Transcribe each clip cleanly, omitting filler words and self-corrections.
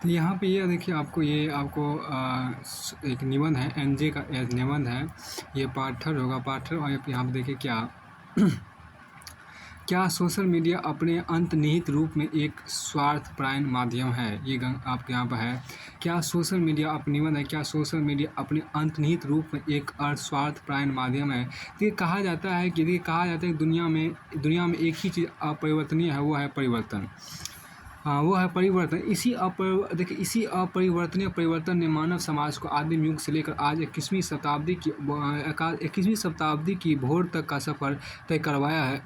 तो यहाँ पे ये देखिए आपको एक निबंध है, एनजे का निबंध है, ये पार्ट 3 होगा। पार्ट 3 और यहाँ पे देखिए क्या सोशल मीडिया अपने अंतर्निहित रूप में एक स्वार्थपरायण माध्यम है। ये आपके यहाँ पर है, क्या सोशल मीडिया निबंध है, क्या सोशल मीडिया अपने अंतर्निहित रूप में एक स्वार्थपरायण माध्यम है। तो ये कहा जाता है कि दुनिया में एक ही चीज़ अपरिवर्तनीय है, वो है परिवर्तन। वो है परिवर्तन। इसी अपरिवर्तनीय परिवर्तन ने मानव समाज को आदिम युग से लेकर आज 21वीं शताब्दी की भोर तक का सफ़र तय करवाया है।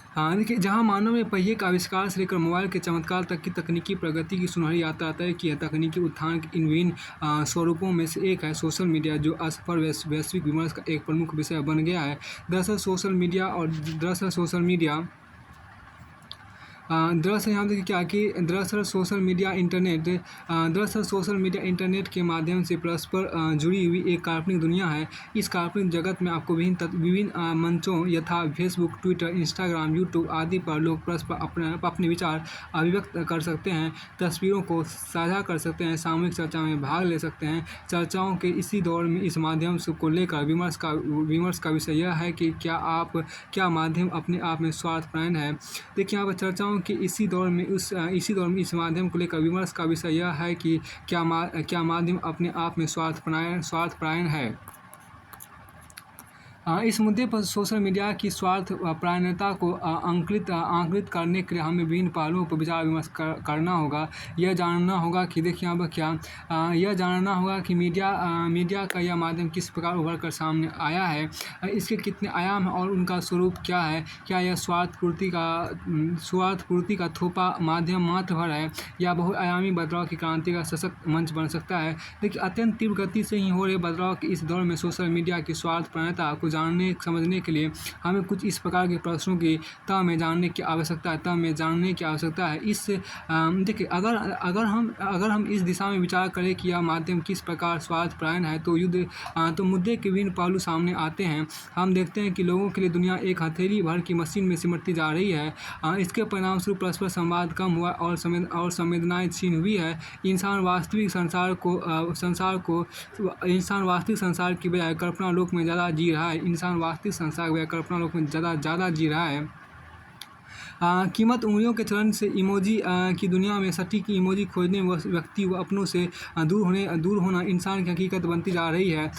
हाँ देखिए, जहाँ मानव ने पहिए का आविष्कार से लेकर मोबाइल के चमत्कार तक की तकनीकी प्रगति की सुनहरी यात्रा तय की है। तकनीकी उत्थान के इन विभिन्न स्वरूपों में से एक है सोशल मीडिया, जो असफल वैश्विक विमर्श का एक प्रमुख विषय बन गया है। दरअसल सोशल यहाँ देखिए क्या कि दरअसल सोशल मीडिया इंटरनेट के माध्यम से परस्पर जुड़ी हुई एक काल्पनिक दुनिया है। इस काल्पनिक जगत में आपको विभिन्न मंचों यथा फेसबुक, ट्विटर, इंस्टाग्राम, यूट्यूब आदि पर लोग परस्पर अपने विचार अभिव्यक्त कर सकते हैं, तस्वीरों को साझा कर सकते हैं, सामूहिक चर्चा में भाग ले सकते हैं। चर्चाओं के इसी दौर में इस माध्यम को लेकर विमर्श का विषय यह है कि क्या माध्यम अपने आप में स्वार्थपरायण है। देखिए यहाँ पर चर्चाओं कि इसी दौर में इस माध्यम को लेकर विमर्श का विषय यह है कि क्या माध्यम अपने आप में स्वार्थपरायण है। इस मुद्दे पर सोशल मीडिया की स्वार्थपरायणता को आंकलित करने के लिए हमें विभिन्न पहलुओं पर विचार विमर्श करना होगा। यह जानना होगा कि देखिए यहाँ पर यह जानना होगा कि मीडिया का यह माध्यम किस प्रकार उभर कर सामने आया है, इसके कितने आयाम हैं और उनका स्वरूप क्या है। क्या यह स्वार्थपूर्ति का थोपा माध्यम मात्र भर है या बहुआयामी बदलाव की क्रांति का सशक्त मंच बन सकता है। देखिए, अत्यंत तीव्र गति से ही हो रहे बदलाव के इस दौर में सोशल मीडिया की स्वार्थपरायणता को जानने समझने के लिए हमें कुछ इस प्रकार के प्रश्नों की तह में जानने की आवश्यकता है। देखिए, अगर हम इस दिशा में विचार करें कि यह माध्यम किस प्रकार स्वार्थपरायण है तो मुद्दे के विभिन्न पहलू सामने आते हैं। हम देखते हैं कि लोगों के लिए दुनिया एक हथेली भर की मशीन में सिमटती जा रही है। इसके परिणामस्वरूप परस्पर संवाद कम हुआ और संवेदनाएं छीन हुई है। इंसान वास्तविक संसार की बजाय कल्पना लोक में ज़्यादा जी रहा है। कीमत उंगलियों के चलन से इमोजी की दुनिया में सटीक इमोजी खोजने व्यक्ति व अपनों से दूर होना इंसान की हकीकत बनती जा रही है।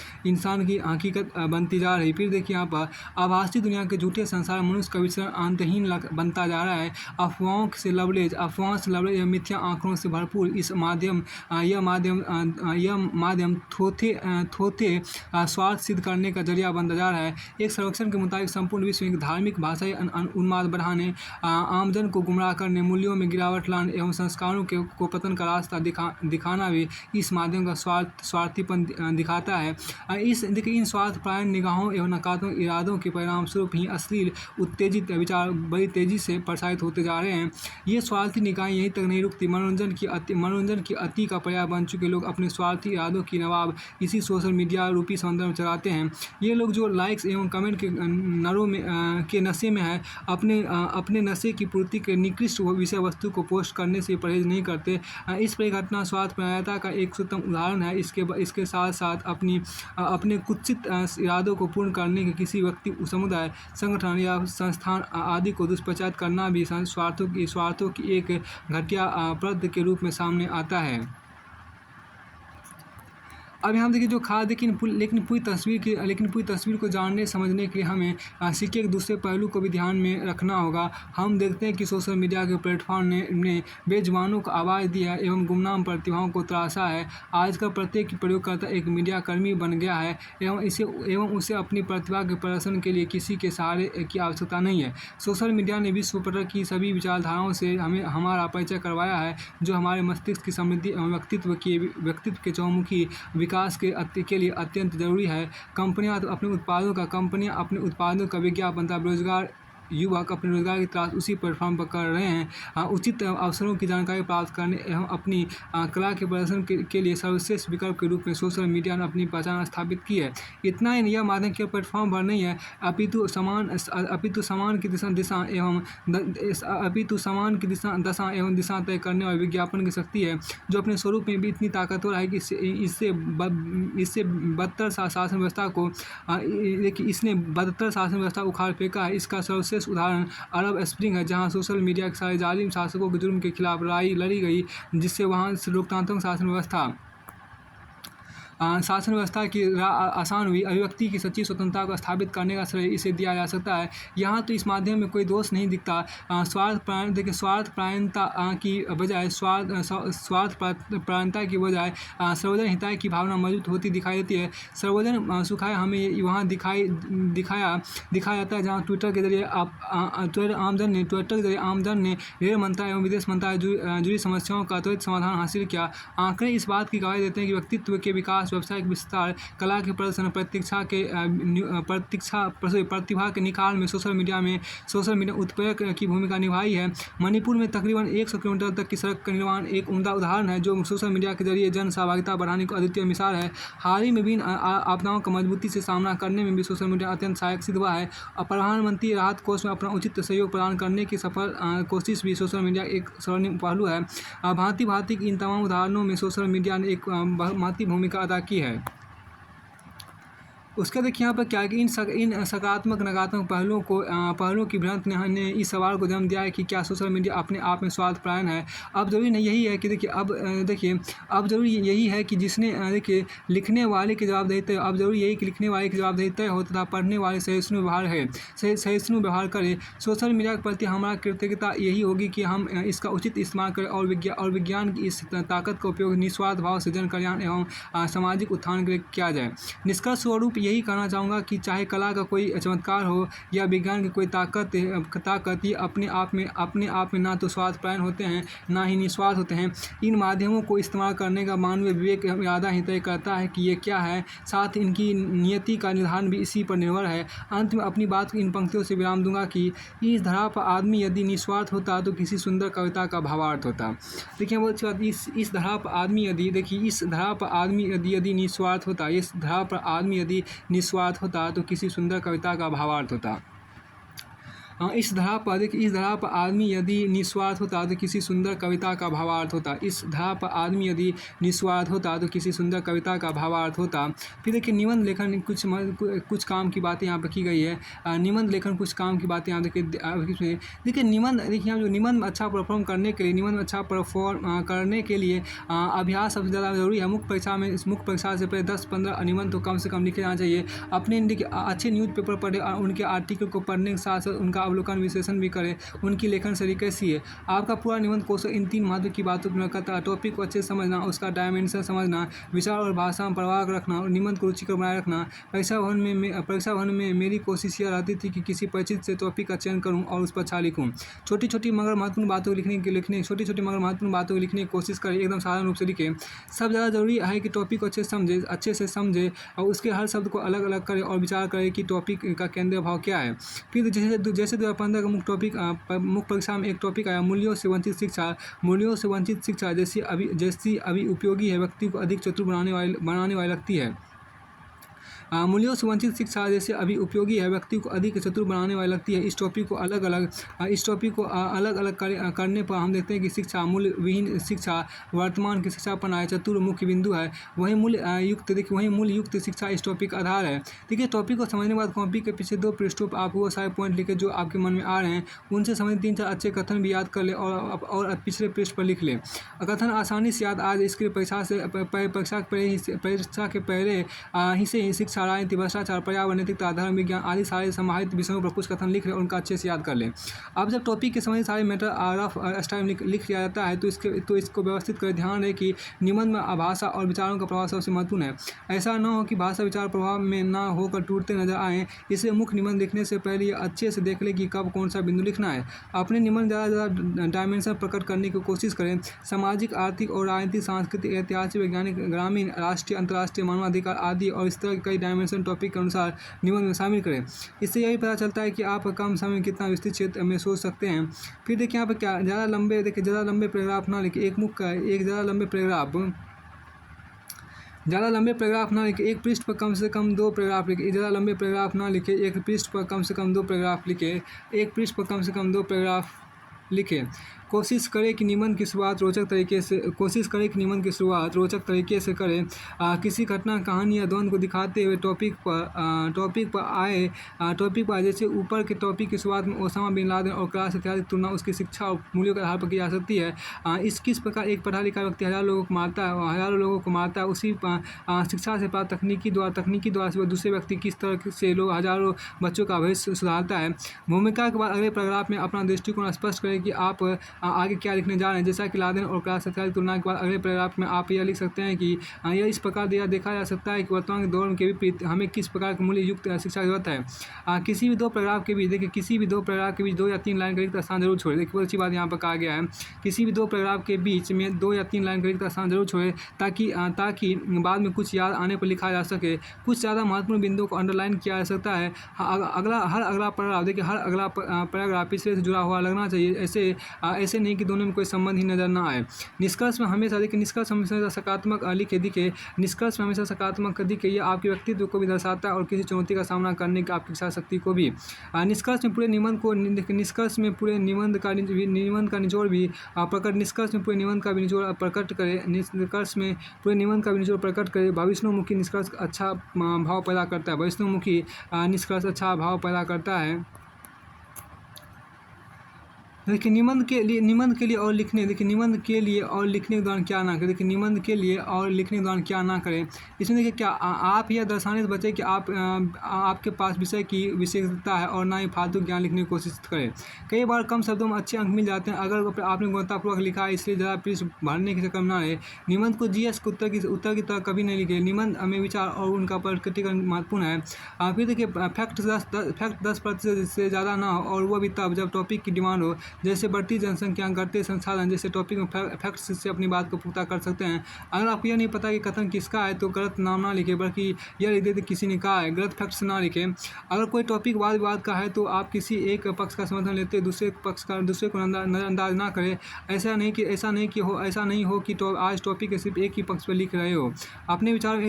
फिर देखिए यहाँ पर आभासी दुनिया के झूठे संसार मनुष्य का विचरण अंतहीन बनता जा रहा है। अफवाहों से लबरेज या मिथ्या आंकड़ों से भरपूर यह माध्यम थोथे स्वार्थ सिद्ध करने का जरिया बनता जा रहा है। एक सर्वेक्षण के मुताबिक संपूर्ण विश्व में धार्मिक भाषाई उन्माद बढ़ाने, आमजन को गुमराह करने, मूल्यों में गिरावट लाने एवं संस्कारों को पतन का रास्ता दिखाना भी इस माध्यम का स्वार्थीपन दिखाता है। इन स्वार्थपरायण निगाहों एवं नकारात्मक इरादों के परिणामस्वरूप ही अश्लील उत्तेजित विचार बड़ी तेजी से प्रसारित होते जा रहे हैं। ये स्वार्थी निगाहें यहीं तक नहीं रुकती, मनोरंजन की अति का पर्याय बन चुके लोग अपने स्वार्थी इरादों की नवाब इसी सोशल मीडिया रूपी समुद्र में चलाते हैं। ये लोग जो लाइक्स एवं कमेंट के नरों में के नशे में है, अपने नशे की पूर्ति के निकृष्ट विषय वस्तु को पोस्ट करने से परहेज नहीं करते। इस परिघटना स्वार्थपरायणता का एक उत्तम उदाहरण है। इसके साथ साथ अपने कुत्सित इरादों को पूर्ण करने के किसी व्यक्ति, समुदाय, संगठन या संस्थान आदि को दुष्प्रचारित करना भी स्वार्थों की एक घटिया प्रवृत्ति के रूप में सामने आता है। अब यहाँ देखिए लेकिन पूरी तस्वीर को जानने समझने के लिए हमें सिक्के के दूसरे पहलू को भी ध्यान में रखना होगा। हम देखते हैं कि सोशल मीडिया के प्लेटफॉर्म ने बेजुबानों को आवाज़ दिया एवं गुमनाम प्रतिभाओं को तराशा है। आजकल प्रत्येक प्रयोगकर्ता एक मीडिया कर्मी बन गया है एवं उसे अपनी प्रतिभा के प्रदर्शन के लिए किसी के सहारे की आवश्यकता नहीं है। सोशल मीडिया ने विश्व पटल की सभी विचारधाराओं से हमारा परिचय करवाया है, जो हमारे मस्तिष्क की समृद्धि एवं व्यक्तित्व के चहुमुखी विकास के लिए अत्यंत जरूरी है। कंपनियां अपने उत्पादों का विज्ञापन तथा युवक अपने रोजगार की तलाश उसी प्लेटफॉर्म पर कर रहे हैं। उचित अवसरों की जानकारी प्राप्त करने एवं अपनी कला के प्रदर्शन के लिए सर्वश्रेष्ठ विकल्प के रूप में सोशल मीडिया ने अपनी पहचान स्थापित की है। इतना ही यह माध्यम केवल प्लेटफॉर्म भर नहीं है, अपितु समान की दशा एवं दिशा तय करने वाले विज्ञापन की शक्ति है, जो अपने स्वरूप में भी इतनी ताकतवर है कि इससे बदतर शासन व्यवस्था उखाड़ फेंका है। इसका सर्वश्रेष्ठ उदाहरण अरब स्प्रिंग है, जहां सोशल मीडिया के सारे जालिम शासकों के जुर्म के खिलाफ लड़ाई लड़ी गई, जिससे वहां लोकतांत्रिक शासन व्यवस्था की आसान हुई। अभिव्यक्ति की सच्ची स्वतंत्रता को स्थापित करने का श्रेय इसे दिया जा सकता है। यहाँ तो इस माध्यम में कोई दोष नहीं दिखता। स्वार्थपरायणता की बजाय सर्वजन हिताय की भावना मौजूद होती दिखाई देती है। सर्वजन सुखाय हमें वहाँ दिखाया जाता है, जहाँ ट्विटर के जरिए आमजन ने गृह मंत्रालय एवं विदेश मंत्रालय जुड़ी समस्याओं का त्वरित समाधान हासिल किया। आंकड़े इस बात की गवाही देते हैं कि व्यक्तित्व के विकास, व्यवसायिक विस्तार, कला के प्रदर्शन, प्रतिभा के निखार में सोशल मीडिया उत्प्रेरक की भूमिका निभाई है। मणिपुर में तकरीबन 100 किलोमीटर तक की सड़क का निर्माण एक उम्दा उदाहरण है, जो सोशल मीडिया के जरिए जन सहभागिता बढ़ाने की अद्वितीय मिसाल है। हाल ही में विभिन्न आपदाओं का मजबूती से सामना करने में भी सोशल मीडिया अत्यंत सहायक सिद्ध हुआ है। प्रधानमंत्री राहत कोष में अपना उचित सहयोग प्रदान करने की सफल कोशिश भी सोशल मीडिया एक स्वर्णिम पहलू है। भांति इन तमाम उदाहरणों में सोशल मीडिया ने एक महत्वपूर्ण भूमिका अदा की है। उसका देखिए यहाँ पर क्या है कि इन सकारात्मक नकारात्मक पहलुओं की भ्रांत ने इस सवाल को जन्म दिया है कि क्या सोशल मीडिया अपने आप में स्वार्थपरायण है। अब जरूरी नहीं यही है कि अब जरूरी यही है कि जिसने लिखने वाले की जवाबदेही अब जरूरी यही कि लिखने वाले की जवाबदेही तय हो तथा पढ़ने वाले सहिष्णु व्यवहार करे। सोशल मीडिया के प्रति हमारा कृतज्ञता यही होगी कि हम इसका उचित इस्तेमाल करें और विज्ञान की इस ताकत का उपयोग निस्वार्थ भाव से जन कल्याण एवं सामाजिक उत्थान के लिए किया जाए। निष्कर्ष स्वरूप यही कहना चाहूँगा कि चाहे कला का कोई चमत्कार हो या विज्ञान की कोई ताकत ये अपने आप में ना तो स्वार्थपरायण होते हैं, ना ही निस्वार्थ होते हैं। इन माध्यमों को इस्तेमाल करने का मानवीय विवेक इरादा ही तय करता है कि ये क्या है, साथ इनकी नियति का निर्धारण भी इसी पर निर्भर है। अंत में अपनी बात इन पंक्तियों से विराम दूंगा कि इस धरा पर आदमी यदि निस्वार्थ होता तो किसी सुंदर कविता का भावार्थ होता। देखिए बहुत अच्छी बात, इस धरा पर आदमी यदि निस्वार्थ होता, इस धरा पर आदमी यदि निस्वार्थ होता तो किसी सुंदर कविता का भावार्थ होता। इस धरा पर आदमी यदि निस्वार्थ होता तो किसी सुंदर कविता का भावार्थ होता। इस धरा पर आदमी यदि निस्वार्थ होता तो किसी सुंदर कविता का भावार्थ होता। फिर देखिए निबंध लेखन कुछ काम की बातें यहाँ पर की गई है। निबंध लेखन कुछ काम की बातें यहाँ देखिए निबंध अच्छा परफॉर्म करने के लिए अभ्यास सबसे ज़्यादा जरूरी है। मुख्य परीक्षा से पहले 10-15 निबंध तो कम से कम लिखे जाना चाहिए। अपने अच्छे न्यूज़पेपर पढ़े और उनके आर्टिकल को पढ़ने के साथ साथ उनका अवलोकन विश्लेषण भी करें, उनकी लेखन शैली कैसी है। आपका पूरा निबंध कौशल इन 3 महत्व की बातों पर करता है। टॉपिक को अच्छे से समझना, उसका डायमेंशन समझना, विचार और भाषा में प्रवाह रखना और निबंध को रुचिकर बनाए रखना। परीक्षा भवन में मेरी कोशिश यह रहती थी कि किसी परिचित से टॉपिक का चयन करूँ और उस पर अच्छा लिखूँ। छोटी मगर महत्वपूर्ण बातों को लिखने की कोशिश करें, एकदम साधारण रूप से लिखें। सब ज़्यादा जरूरी है कि टॉपिक को अच्छे से समझे और उसके हर शब्द को अलग अलग करें और विचार करें कि टॉपिक का केंद्रीय भाव क्या है। फिर जैसे 2015 का मुख्य परीक्षा में एक टॉपिक आया, मूल्यों से वंचित शिक्षा जैसी अभी उपयोगी है, व्यक्ति को अधिक चतुर बनाने वाली लगती है। मूल्यों से वंचित शिक्षा जैसे अभी उपयोगी है, व्यक्ति को अधिक चतुर बनाने वाली लगती है। इस टॉपिक को अलग अलग करने पर हम देखते हैं कि शिक्षा मूल्य विहीन शिक्षा वर्तमान की शिक्षा प्रणाली चतुर मुख्य बिंदु है। वही मूल्य युक्त शिक्षा इस टॉपिक का आधार है। देखिए टॉपिक को समझने के बाद कॉपी के पीछे 2 पृष्ठों पर आप वो सारे पॉइंट लिखे जो आपके मन में आ रहे हैं, उनसे संबंधित 3-4 अच्छे कथन भी याद कर ले और पिछले पृष्ठ पर लिख ले। कथन आसानी से याद आज इसके परीक्षा के पहले ही से शिक्षा, राजनीति, भ्रष्टाचार, पर्यावरण, नैतिकता, धर्म, विज्ञान आदि सारे समाहित विषयों पर कुछ कथन लिख लें और उनका अच्छे से याद कर लें। अब जब टॉपिक के संबंधित सारे मैटर रफ स्टाइल लिख लिया जाता है तो इसको व्यवस्थित कर ध्यान रहे कि निबंध में भाषा और विचारों का प्रभाव सबसे महत्वपूर्ण है। ऐसा न हो कि भाषा विचार प्रभाव में न होकर टूटते नजर आएँ। इसलिए मुख्य निबंध लिखने से पहले ये अच्छे से देख लें कि कब कौन सा बिंदु लिखना है। अपने निबंध ज़्यादा डायमेंशन प्रकट करने की कोशिश करें। सामाजिक, आर्थिक और राजनीतिक, सांस्कृतिक, ऐतिहासिक, वैज्ञानिक, ग्रामीण, राष्ट्रीय, अंतर्राष्ट्रीय, मानवाधिकार आदि और इस तरह के कई डायमेंशन टॉपिक के अनुसार निबंध में शामिल करें। इससे यही पता चलता है कि आप कम समय में कितना विस्तृत क्षेत्र में सोच सकते हैं। फिर देखिए यहाँ पर क्या ज़्यादा लंबे पैराग्राफ ना लिखिए, ज़्यादा लंबे पैराग्राफ ना लिखे, एक पृष्ठ पर कम से कम 2 पैराग्राफ लिखे। ज़्यादा लंबे पैराग्राफ ना लिखे, एक पृष्ठ पर कम से कम 2 पैराग्राफ लिखे, एक पृष्ठ पर कम से कम 2 पैराग्राफ लिखें। कोशिश करें कि निबंध की शुरुआत रोचक तरीके से करें। किसी घटना, कहानी या द्वंद्व को दिखाते हुए टॉपिक पर आए, जैसे ऊपर के टॉपिक की शुरुआत में ओसामा बिन लादेन और क्लास इत्यादि की तुलना उसकी शिक्षा और मूल्यों के आधार पर की जा सकती है। किस प्रकार एक पढ़ा लिखा व्यक्ति हज़ारों लोगों को मारता है, उसी शिक्षा से प्राप्त तकनीकी द्वारा से दूसरे व्यक्ति किस तरह से हज़ारों बच्चों का भविष्य सुधारता है। भूमिका के बाद अगले पैराग्राफ में अपना दृष्टिकोण स्पष्ट करें कि आप आगे क्या लिखने जा रहे हैं। जैसा कि लादेन और क्लास इत्यादि तुलना के बाद अगले पैराग्राफ में आप यह लिख सकते हैं कि यह इस प्रकार देखा जा सकता है कि वर्तमान के दौर के विपरीत हमें किस प्रकार की मूल्य युक्त शिक्षा की जरूरत है। किसी भी 2 पैराग्राफ के बीच 2 या 3 लाइन का रिक्त स्थान जरूर छोड़ें। देखिए बहुत अच्छी बात यहाँ पर कहा गया है, किसी भी 2 पैराग्राफ के बीच में 2 या 3 लाइन का रिक्त स्थान जरूर छोड़ें, ताकि बाद में कुछ याद आने पर लिखा जा सके। कुछ ज़्यादा महत्वपूर्ण बिंदुओं को अंडरलाइन किया जा सकता है। हर अगला पैराग्राफ पिछले से जुड़ा हुआ लगना चाहिए, ऐसे नहीं कि दोनों में कोई संबंध ही नजर ना आए। निष्कर्ष में हमेशा सकारात्मक दिखे। यह आपके व्यक्तित्व को भी दर्शाता है और किसी चुनौती का सामना करने की आपकी इच्छा शक्ति को भी। निष्कर्ष में पूरे निबंध का निचोड़ प्रकट करें। भविष्योन्मुखी निष्कर्ष अच्छा भाव पैदा करता है। देखिए निबंध के लिए और लिखने के दौरान क्या ना करें। इसमें देखिए क्या आप यह दर्शाने से बचें कि आपके पास विषय की विशेषता है और ना ही फालतू ज्ञान लिखने की कोशिश करें। कई बार कम शब्दों में अच्छे अंक मिल जाते हैं। अगर आपने गुणवत्तापूर्वक लिखा है, इसलिए ज़्यादा पृष्ठ भरने के चक्कर में ना रहे। निबंध को जीएस के उत्तर की तरह कभी नहीं लिखे। निबंध में विचार और उनका प्रकटीकरण महत्वपूर्ण है। फिर देखिए फैक्ट 10% से ज़्यादा ना हो, और वह भी तब जब टॉपिक की डिमांड हो, जैसे बढ़ती जनसंख्या, घटते संसाधन जैसे टॉपिक में फैक्ट्स से अपनी बात को पुख्ता कर सकते हैं। अगर आपको यह नहीं पता कि कथन किसका है तो गलत नाम ना लिखें, बल्कि यह लिख दें किसी ने कहा है। गलत फैक्ट्स ना लिखें। अगर कोई टॉपिक वाद विवाद का है तो आप किसी एक पक्ष का समर्थन लेते दूसरे को नज़रअंदाज ना करें। ऐसा नहीं हो कि आज टॉपिक के सिर्फ एक ही पक्ष पर लिख रहे हो। अपने विचारों में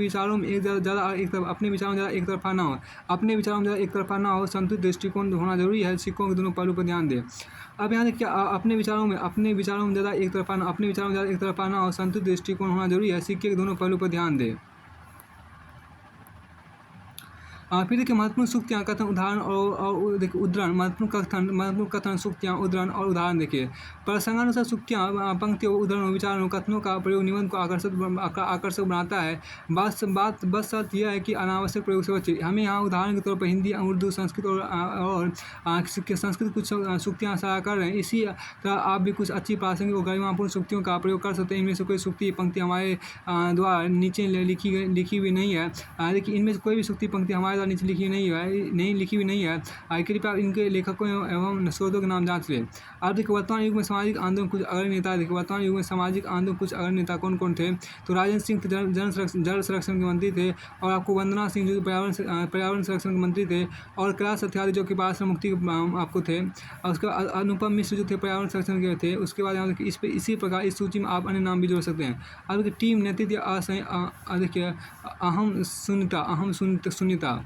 ज़्यादा एक तरफा ना हो। संतुलित दृष्टिकोण होना जरूरी है। सिक्कों के दोनों पहलू पर ध्यान दें। अब यहाँ देखिए अपने विचारों में ज़्यादा एक तरफा ना हो। संतुलित दृष्टिकोण होना जरूरी है। सिक्के के दोनों पहलू पर ध्यान दें। फिर देखिए महत्वपूर्ण सूक्तियाँ, कथन, उदाहरण और देखिए उद्धरण। महत्वपूर्ण कथन, सूक्तियाँ, उद्धरण और उदाहरण देखिए। प्रसंगानुसार सूक्तियाँ, पंक्तियों, उद्धरणों, विचारों, कथनों का प्रयोग निबंध को आकर्षक बनाता है। बस शर्त यह है कि अनावश्यक प्रयोग से बचें। हमें यहाँ उदाहरण के तौर पर हिंदी, उर्दू, संस्कृत और संस्कृत कुछ सूक्तियाँ साझा कर रहे हैं। इसी तरह आप भी कुछ अच्छी प्रासंगिक और गरिमापूर्ण सूक्तियों का प्रयोग कर सकते हैं। इनमें से कोई सूक्ति पंक्ति हमारे द्वारा नीचे लिखी हुई नहीं है। देखिए इनमें से कोई भी सूक्ति पंक्ति हमारे नीचे लिखी हुई नहीं है। कृपया इनके लेखकों एवं स्रोतों के नाम जांच लें। अब देखिए वर्तमान युग में सामाजिक आंदोलन कुछ अग्रणी नेता कौन कौन थे। तो राजेंद्र सिंह जल संरक्षण के मंत्री थे, और आपको वंदना सिंह जो पर्यावरण संरक्षण के मंत्री थे, और कैलाश सत्यार्थी जो कि बाल श्रम मुक्ति आपको थे, और उसके बाद अनुपम मिश्र जो थे पर्यावरण संरक्षण के थे। उसके बाद इसी प्रकार इस सूची में आप अन्य नाम भी जोड़ सकते हैं। अब देखिए टीम नेतृत्व, देखिए अहम शून्यता।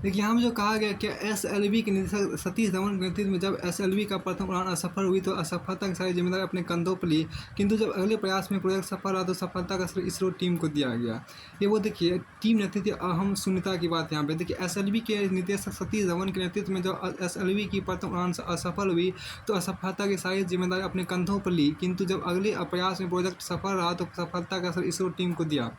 देखिए यहाँ में जो कहा गया कि SLV के निदेशक सतीश धवन के नेतृत्व में जब SLV का प्रथम उड़ान असफल हुई तो असफलता की सारी जिम्मेदारी अपने कंधों पर ली, किंतु जब अगले प्रयास में प्रोजेक्ट सफल रहा तो सफलता का श्रेय इसरो टीम को दिया गया। ये वो देखिए टीम नेतृत्व, अहम शून्यता की बात यहाँ पे। देखिए SLV के निदेशक सतीश धवन के नेतृत्व में जब SLV की प्रथम उड़ान असफल हुई तो असफलता की सारी जिम्मेदारी अपने कंधों पर ली, किंतु जब अगले प्रयास में प्रोजेक्ट सफल रहा तो सफलता का श्रेय इसरो टीम को दिया।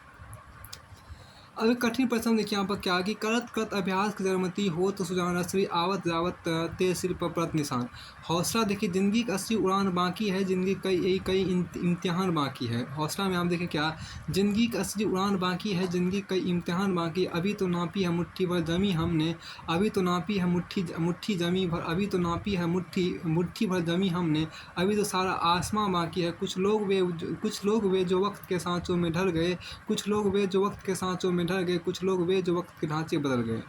अब एक कठिन प्रश्न देखिए यहाँ पर क्या कि करत अभ्यास की जरमती हो तो सुजाना श्री आवत जावत ते सिर पर प्रत निशान। हौसला देखिए जिंदगी की असली उड़ान बाकी है, जिंदगी कई इम्तिहान बाकी है। हौसला में आप देखें क्या, जिंदगी की असली उड़ान बाकी है, जिंदगी कई इम्तिहान बाकी। अभी तो नापी है मुट्ठी भर जमी हमने, अभी तो नापी है मुट्ठी जमी भर, अभी तो नापी है मुट्ठी भर जमी हमने, अभी तो सारा आसमां बाकी है। कुछ लोग वे जो वक्त के सांचों में ढल गए, कुछ लोग वे जो वक्त के सांचों में ढल गए, कुछ लोग वे जो वक्त के ढांचे बदल गए।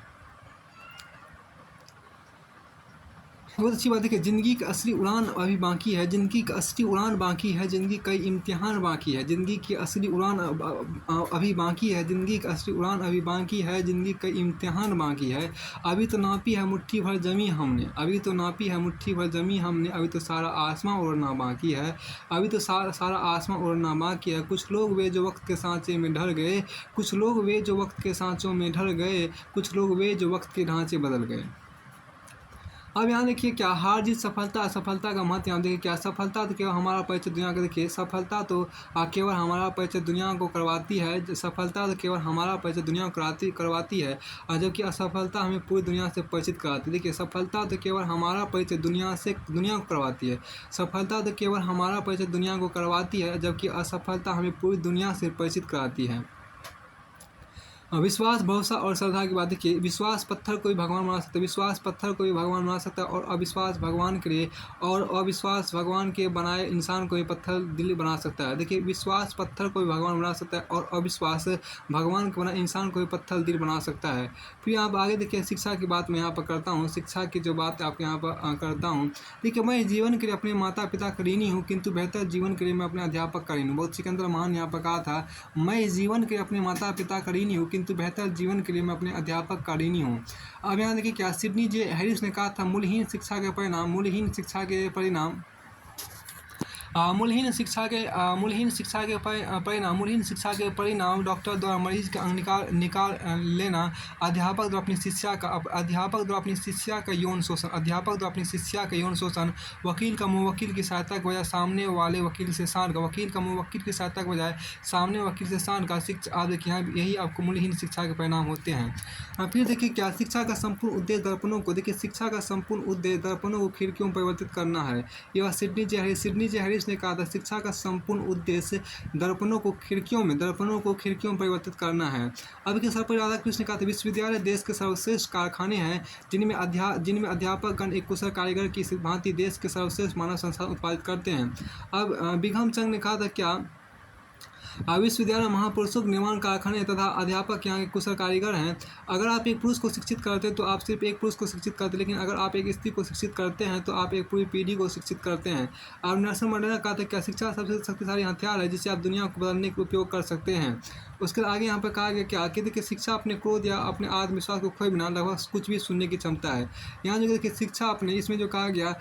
बहुत अच्छी बात है कि ज़िंदगी की असली उड़ान अभी बाकी है, ज़िंदगी की असली उड़ान बाकी है, ज़िंदगी कई इम्तिहान बाकी है, ज़िंदगी की असली उड़ान अभी बाकी है, ज़िंदगी की असली उड़ान अभी बाकी है, ज़िंदगी कई इम्तिहान बाकी है। अभी तो नापी है मुट्ठी भर ज़मीं हमने, अभी तो नापी है मुट्ठी भर ज़मीं हमने, अभी तो सारा आसमां उड़ना बाकी है, अभी तो सारा आसमां उड़ना बाकी है। कुछ लोग वे जो वक्त के सांचे में ढल गए, कुछ लोग वे जो वक्त के सांचों में ढल गए, कुछ लोग वे जो वक्त के ढांचे बदल गए। अब यहाँ देखिए क्या हार जीत सफलता, सफलता का महत्व यहाँ देखिए क्या, सफलता तो केवल हमारा परिचय दुनिया का, देखिए सफलता तो केवल हमारा परिचय दुनिया को करवाती है, सफलता तो केवल हमारा परिचय दुनिया को करवाती है, और जबकि असफलता हमें पूरी दुनिया से परिचित कराती है। देखिए सफलता तो केवल हमारा परिचय दुनिया को करवाती है, सफलता तो केवल हमारा परिचय दुनिया को करवाती है, जबकि असफलता हमें पूरी दुनिया से परिचित कराती है। विश्वास, भरोसा और श्रद्धा की बात देखिए, विश्वास पत्थर को भी भगवान बना सकता है, विश्वास पत्थर को भी भगवान बना सकता है, और अविश्वास भगवान के लिए और अविश्वास भगवान के बनाए इंसान को भी पत्थर दिल बना सकता है। देखिए विश्वास पत्थर को भी भगवान बना सकता है, और अविश्वास भगवान के बनाए इंसान को भी पत्थर दिल बना सकता है। फिर आप आगे देखिए शिक्षा की बात मैं यहाँ पर करता हूँ, शिक्षा की जो बात आपके यहाँ पर करता हूँ। देखिए मैं जीवन के लिए अपने माता पिता का ऋणी हूँ, किंतु बेहतर जीवन के लिए मैं अपने अध्यापक का ऋणी हूँ। बहुत सिकंदर महान यहाँ पर कहा था, मैं जीवन के अपने माता पिता का ऋणी हूँ, किंतु बेहतर जीवन के लिए मैं अपने अध्यापक का ऋणी हूँ। अब यहाँ देखिए क्या सिडनी जे हैरिस ने कहा था, मूल्यहीन शिक्षा के परिणाम, मूल्यहीन शिक्षा के परिणाम मूल्यहीन शिक्षा के परिणाम डॉक्टर द्वारा मरीज का अंग निकाल लेना, अध्यापक द्वारा अपनी शिष्या का यौन शोषण, वकील का मुवक्किल की सहायता के बजाय सामने वाले वकील से शान का, शिक्षा। आप देखिए यहाँ यही आपको मूल्यहीन शिक्षा के परिणाम होते हैं। फिर देखिए क्या शिक्षा का संपूर्ण उद्देश्य दर्पणों को, देखिए शिक्षा का संपूर्ण उद्देश्य दर्पणों को खिड़कियों में परिवर्तित करना है। यह सिडनी जे हैरिस ने कहा था, शिक्षा का संपूर्ण उद्देश्य दर्पणों को खिड़कियों में परिवर्तित करना है। अब के सर्वपल्ली राधाकृष्ण ने कहा था, विश्वविद्यालय देश के सर्वश्रेष्ठ कारखाने हैं, जिनमें अध्यापकगण एक कुशल कारीगर की भांति देश के सर्वश्रेष्ठ मानव संसाधन उत्पादित करते हैं। अब बिघम चंद ने कहा था क्या, विश्वविद्यालय महापुरुषों के निर्माण कारखाने तथा अध्यापक यहाँ के कुशल कारीगर हैं। अगर आप एक पुरुष को शिक्षित करते हैं तो आप सिर्फ एक पुरुष को शिक्षित करते हैं, लेकिन अगर आप एक स्त्री को शिक्षित करते हैं तो आप एक पूरी पीढ़ी को शिक्षित करते हैं। और नेल्सन मंडेला कहा था क्या, शिक्षा सबसे शक्तिशाली हथियार है जिससे आप दुनिया को बदलने के उपयोग कर सकते हैं। उसके आगे यहाँ पर कहा गया क्या कि देखिए शिक्षा अपने क्रोध या अपने आत्मविश्वास को खोए बिना लगभग कुछ भी सुनने की क्षमता है। यहाँ जो देखिए शिक्षा अपने, इसमें जो कहा गया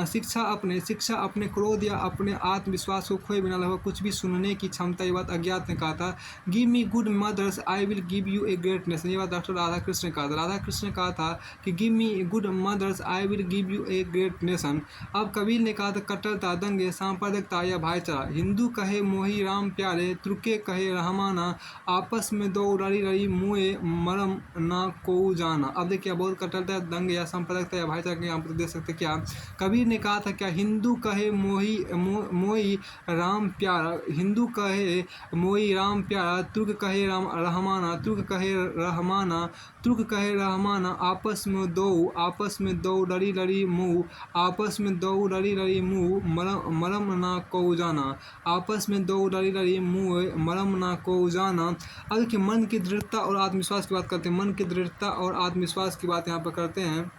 शिक्षा अपने क्रोध या अपने आत्मविश्वास को खोए बिना लगभग कुछ भी सुनने की क्षमता, ये बात अज्ञात ने कहा था। Give me good mother's I will give U a great nation, ये बात डॉक्टर राधाकृष्ण ने कहा था। राधाकृष्ण ने कहा था कि give me good mother's I will give U a great nation. अब कबीर ने कहा था, कट्टरता, दंगे, सांप्रदायिकता या भाईचारा, हिंदू कहे मोही राम प्यारे, तुर्के कहे रहमाना, आपस में दो लड़ी मुए मरम ना को जाना। अब देखिए बहुत कट्टरता, दंगे या सांप्रदायिकता या भाईचारा के यहाँ पर देख सकते क्या, कबीर ने कहा था क्या, हिंदू कहे मोही राम प्यारा, हिंदू कहे मोई राम प्यारा, तुर्क कहे रहमाना, आपस में दो लड़ी मुँह, आपस में दो लड़ी मुँह मरम ना को जाना, आपस में दो लड़ी मुँह मरम ना को जाना। अब देखिए मन की दृढ़ता और आत्मविश्वास की बात करते हैं, मन की दृढ़ता और आत्मविश्वास की बात यहाँ पर करते हैं।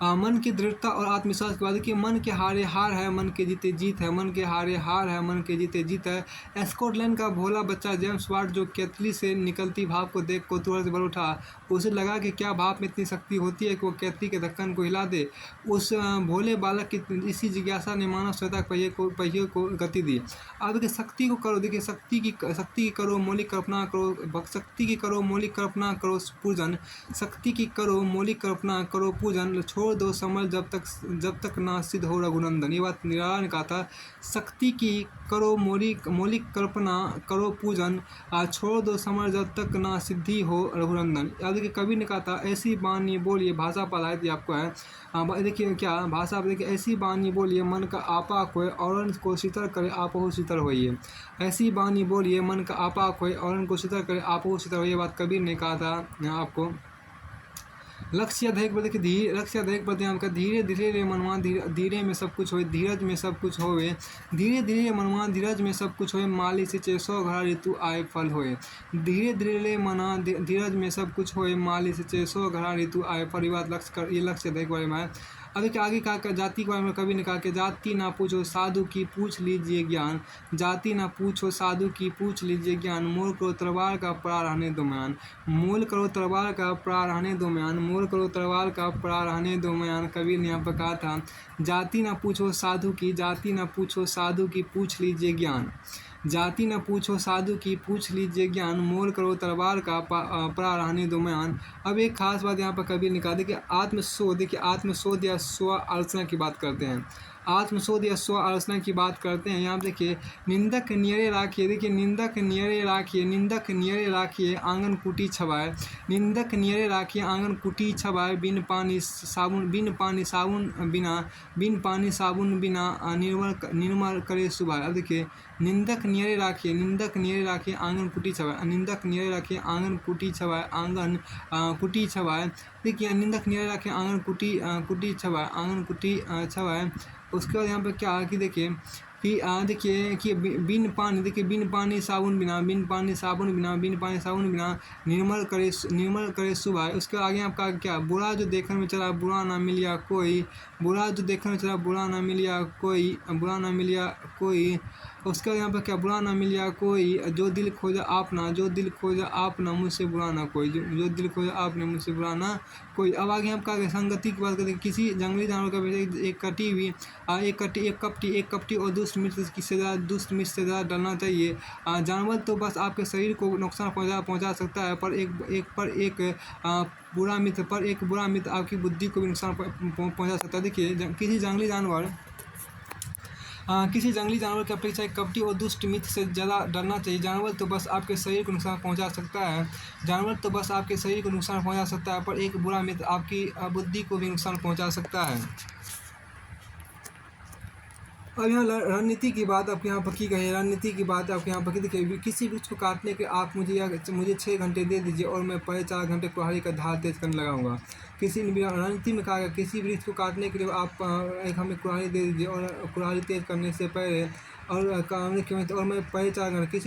मन की दृढ़ता और आत्मविश्वास के बाद देखिए, मन के हारे हार है, मन के जीते जीत है, मन के हारे हार है, मन के जीते जीत है। स्कॉटलैंड का भोला बच्चा जेम्स वाट, जो केतली से निकलती भाप को देख कौतूहल से भर उठा, उसे लगा कि क्या भाप में इतनी शक्ति होती है कि वो केतली के ढक्कन को हिला दे। उस भोले बालक की इसी जिज्ञासा ने मानव सभ्यता पहिए को गति दी। अब देखिए शक्ति को करो, देखिए शक्ति की करो मौलिक कल्पना करो, शक्ति की करो मौलिक कल्पना करो पूजन, शक्ति की करो मौलिक कल्पना करो पूजन, छोड़ दो समझ जब तक ना सिद्ध हो रघुनंदन। ये बात निराला ने कहा था, शक्ति की करो मौलिक कल्पना करो पूजन, छोड़ दो समझ जब तक ना सिद्धि हो रघुनंदन। याद देखिए कवि ने कहा था, ऐसी बानी बोलिए, भाषा पर आधारित आपको है। देखिए क्या भाषा पर, देखिए ऐसी बानी बोलिए मन का आपा खोए और को शीतल करे आप हो शीतल होइए। ऐसी बानी बोलिए मन का आपा खोए और को शीतल करे आप हो शीतल होइए। बात कबीर ने कहा था आपको। लक्ष्य अधिक पर देखिए धीरे, लक्ष्य अधिक पर ध्यान का धीरे धीरे मनवा धीरे में सब कुछ होए, धीरज में सब कुछ होवे, धीरे धीरे मनवा धीरज में सब कुछ होए, माली से 600 घड़ा ऋतु आए फल होए, धीरे धीरे मना धीरज में सब कुछ होए, माली से 600 घड़ा ऋतु आए फल। ये बात लक्ष्य कर, ये लक्ष्य अधिक बारे में है। अभी के आगे कहा जाति के बारे में कवि ने कहा कि जाति ना पूछो साधु की पूछ लीजिए ज्ञान, जाति ना पूछो साधु की पूछ लीजिए ज्ञान, मोल करो तलवार का पड़ा रहने दो म्यान, मोल करो तलवार का पड़ा रहने दो म्यान, मोल करो तलवार का पड़ा रहने दो म्यान। कबीर ने यहाँ पर कहा था जाति ना पूछो साधु की, जाति ना पूछो साधु की पूछ लीजिए ज्ञान, जाति न पूछो साधु की पूछ लीजिए ज्ञान, मोल करो तलवार का पड़ा रहने दो म्यान। अब एक खास बात यहाँ पर कबीर ने कहा, देखिए आत्मशोध, देखिए आत्मशोध या स्व आलोचना की बात करते हैं, आत्मशोध या स्व आलोचना की बात करते हैं। यहाँ देखिए निंदक नियरे राखिए, देखिए निंदक नियरे राखिए, निंदक नियरे राखिए आंगन कुटी छवाए, निंदक नियरे राखिए आंगन कुटी छवाए, बिन पानी साबुन, बिन पानी साबुन बिना, बिन पानी साबुन बिना निर्मल करे सुबह। अब देखिए निंदक नियरे राखिए, निंदक नियरे राखिए आंगन कुटी छवाए, निंदक नियरे राखिए आंगन कुटी छवाए, आंगन कुटी छवाए। देखिए निंदक नियरे राखिए आंगन कुटी छवाए, आंगन कुटी छवाए। उसके बाद यहाँ पे क्या है कि देखिए कि बिन पानी, देखिए बिन पानी साबुन बिना, बिन पानी साबुन बिना, बिन पानी साबुन बिना निर्मल करे सुबह। उसके आगे आपका क्या, बुरा जो देखने में चला बुरा ना मिलिया कोई, बुरा जो देखने में चला बुरा ना मिलिया कोई, बुरा ना मिलिया कोई। उसके बाद यहाँ पर क्या, बुरा ना मिलिया कोई, जो दिल खोजा आपना, जो दिल खोजा आपना मुझसे बुरा ना कोई, जो दिल खोजा आपने मुझसे बुरा ना कोई। अब आगे हम कहा संगति की बात करते हैं, किसी जंगली जानवर का एक कपटी और दुष्ट मित्र से ज़्यादा डरना चाहिए। जानवर तो बस आपके शरीर को नुकसान पहुंचा सकता है, पर एक बुरा मित्र आपकी बुद्धि को भी नुकसान पहुंचा सकता है। देखिए किसी जंगली जानवर की अपेक्षा एक कपटी और दुष्ट मित्र से ज़्यादा डरना चाहिए। जानवर तो बस आपके शरीर को नुकसान पहुंचा सकता है, जानवर तो बस आपके शरीर को नुकसान पहुंचा सकता है, पर एक बुरा मित्र आपकी बुद्धि को भी नुकसान पहुंचा सकता है। अब यहाँ रणनीति की बात आपके यहाँ पर की गई है, रणनीति की बात आपके यहाँ पर की देखिए, किसी वृक्ष को काटने के आप मुझे 6 घंटे दे दीजिए और मैं पहले 4 घंटे कुल्हाड़ी का धार तेज करने लगाऊंगा। किसी रणनीति में कहा गया किसी वृक्ष को काटने के लिए आप हमें कुल्हाड़ी दे दीजिए और कुल्हाड़ी तेज करने से पहले और मैं पहले 4 घंटे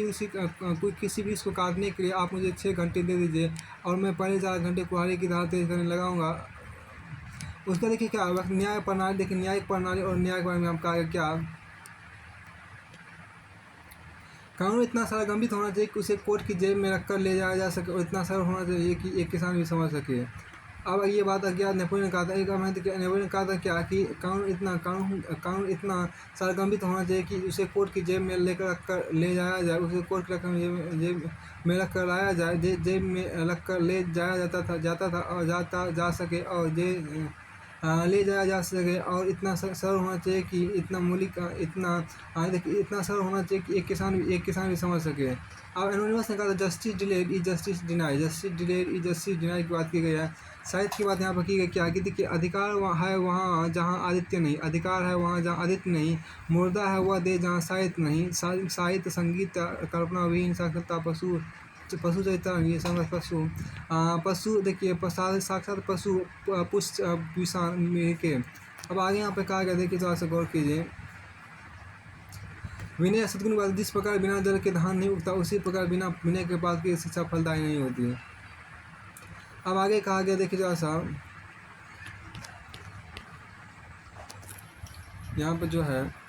किसी वृक्ष को काटने के लिए आप मुझे 6 घंटे दे दीजिए और मैं पहले 4 घंटे कुल्हाड़ी की धार तेज करने लगाऊंगा। उसका देखिए क्या न्याय प्रणाली, देखिए न्यायिक प्रणाली और न्याय के बारे में हम कहा क्या, कानून इतना सारा गंभीर होना चाहिए कि उसे कोर्ट की जेब में रखकर ले जाया जा सके और इतना सरल होना चाहिए कि एक किसान भी समझ सके। अब ये बात क्या नेपोलियन ने कहा था, नेपोलियन ने कहा था क्या कि कानून इतना सारा गंभीर होना चाहिए कि उसे कोर्ट की जेब में लेकर रखकर ले जाया जाए, उसे कोर्ट की रकम जेब में रख कर लाया जाए, जेब में रख कर ले जाया जाता था और जा सके और ले जाया जा सके। और इतना सरल होना चाहिए कि इतना सरल होना चाहिए कि एक किसान भी समझ सके। अब एनोनिमस ने कहा था justice delayed is justice deny, justice delayed is justice deny की बात की गई है। साहित्य की बात यहाँ पर की गई क्या कि देखिए अधिकार है वहाँ जहाँ आदित्य नहीं, अधिकार है वहाँ जहाँ आदित्य नहीं, मुर्दा है वह दे जहाँ साहित्य नहीं, साहित्य संगीत कल्पना विहीन साक्षरता पशु चरित्र ये संघर्ष पशु देखिए साक्षात पशु पुष्ट विषाण के। अब आगे यहाँ पे कहा गया देखिए थोड़ा सा गौर कीजिए, विनय सद्गुण बात, जिस प्रकार बिना जल के धान नहीं उगता उसी प्रकार बिना विनय के बात की शिक्षा फलदायी नहीं होती है। अब आगे कहा गया देखिए थोड़ा सा यहाँ पर जो है